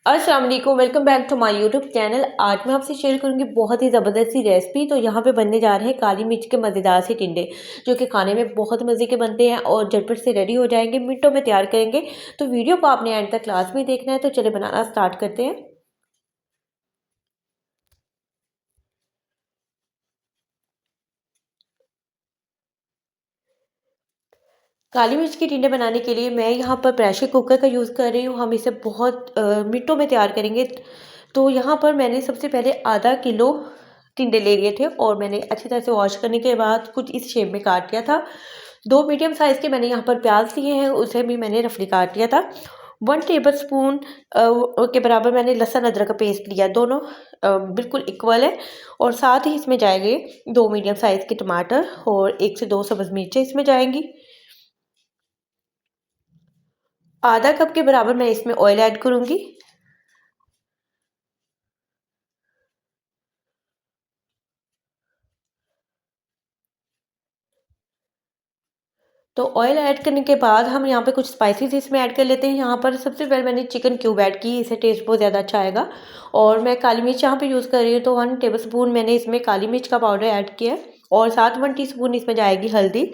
अस्सलाम वालेकुम, welcome back to my YouTube channel. आज मैं आपसे शेयर करूंगी बहुत ही ज़बरदस्त सी रेसिपी। तो यहाँ पे बनने जा रहे हैं काली मिर्च के मज़ेदार से टिंडे, जो कि खाने में बहुत मज़े के बनते हैं और झटपट से रेडी हो जाएंगे, मिनटों में तैयार करेंगे। तो वीडियो को आपने एंड तक क्लास में देखना है। तो चले बनाना स्टार्ट करते हैं। काली मिर्च के टिंडे बनाने के लिए मैं यहाँ पर प्रेशर कुकर का यूज़ कर रही हूँ। हम इसे बहुत मिनटों में तैयार करेंगे। तो यहाँ पर मैंने सबसे पहले आधा किलो टिंडे ले लिए थे और मैंने अच्छी तरह से वॉश करने के बाद कुछ इस शेप में काट लिया था। 2 मीडियम साइज़ के मैंने यहाँ पर प्याज लिए हैं, उसे भी मैंने रफली काट लिया था। 1 टेबलस्पून के बराबर मैंने लहसुन अदरक का पेस्ट लिया, दोनों बिल्कुल इक्वल है। और साथ ही इसमें जाएंगे 2 मीडियम साइज़ के टमाटर और 1 से 2 सब्ज़ मिर्चें इसमें जाएंगी। आधा कप के बराबर मैं इसमें ऑयल ऐड करूँगी। तो ऑयल ऐड करने के बाद हम यहाँ पे कुछ स्पाइसेस इसमें ऐड कर लेते हैं। यहाँ पर सबसे पहले मैंने चिकन क्यूब ऐड की, इससे टेस्ट बहुत ज़्यादा अच्छा आएगा। और मैं काली मिर्च यहाँ पे यूज़ कर रही हूँ, तो 1 टेबलस्पून मैंने इसमें काली मिर्च का पाउडर ऐड किया है और साथ 1 टीस्पून इसमें जाएगी हल्दी।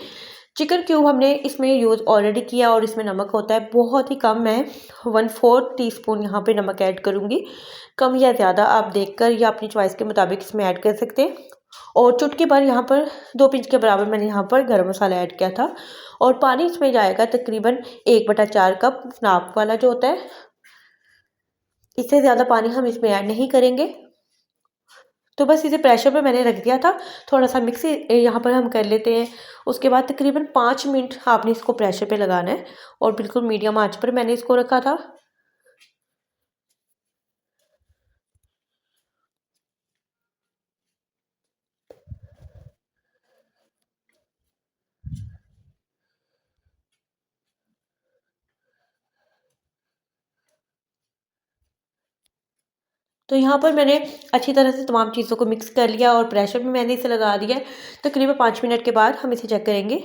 चिकन क्यूब हमने इसमें यूज़ ऑलरेडी किया और इसमें नमक होता है बहुत ही कम, मैं 1/4 टीस्पून यहाँ पे नमक ऐड करूँगी। कम या ज़्यादा आप देखकर या अपनी चॉइस के मुताबिक इसमें ऐड कर सकते हैं। और चुटकी भर यहाँ पर 2 पिंच के बराबर मैंने यहाँ पर गरम मसाला ऐड किया था। और पानी इसमें जाएगा तकरीबन 1/4 कप, नाप वाला जो होता है। इससे ज़्यादा पानी हम इसमें ऐड नहीं करेंगे। तो बस इसे प्रेशर पे मैंने रख दिया था। थोड़ा सा मिक्स यहाँ पर हम कर लेते हैं। उसके बाद तकरीबन 5 मिनट आपने इसको प्रेशर पे लगाना है और बिल्कुल मीडियम आंच पर मैंने इसको रखा था। तो यहाँ पर मैंने अच्छी तरह से तमाम चीज़ों को मिक्स कर लिया और प्रेशर में मैंने इसे लगा दिया है। तकरीबन 5 मिनट के बाद हम इसे चेक करेंगे।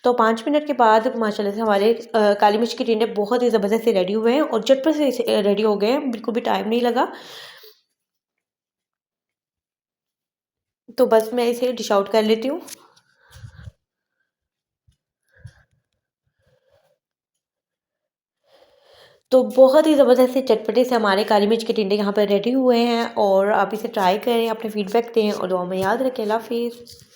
तो 5 मिनट के बाद माशाल्लाह से हमारे काली मिर्च के टिंडे बहुत ही ज़बरदस्त से रेडी हुए हैं और झटपट से इसे रेडी हो गए हैं, बिल्कुल भी टाइम नहीं लगा। तो बस मैं इसे डिश आउट कर लेती हूँ। तो बहुत ही ज़बरदस्त से चटपटे से हमारे काली मिर्च के टिंडे यहाँ पर रेडी हुए हैं और आप इसे ट्राई करें, अपने फीडबैक दें और दुआ में याद रखें। अल्लाह हाफ़िज़।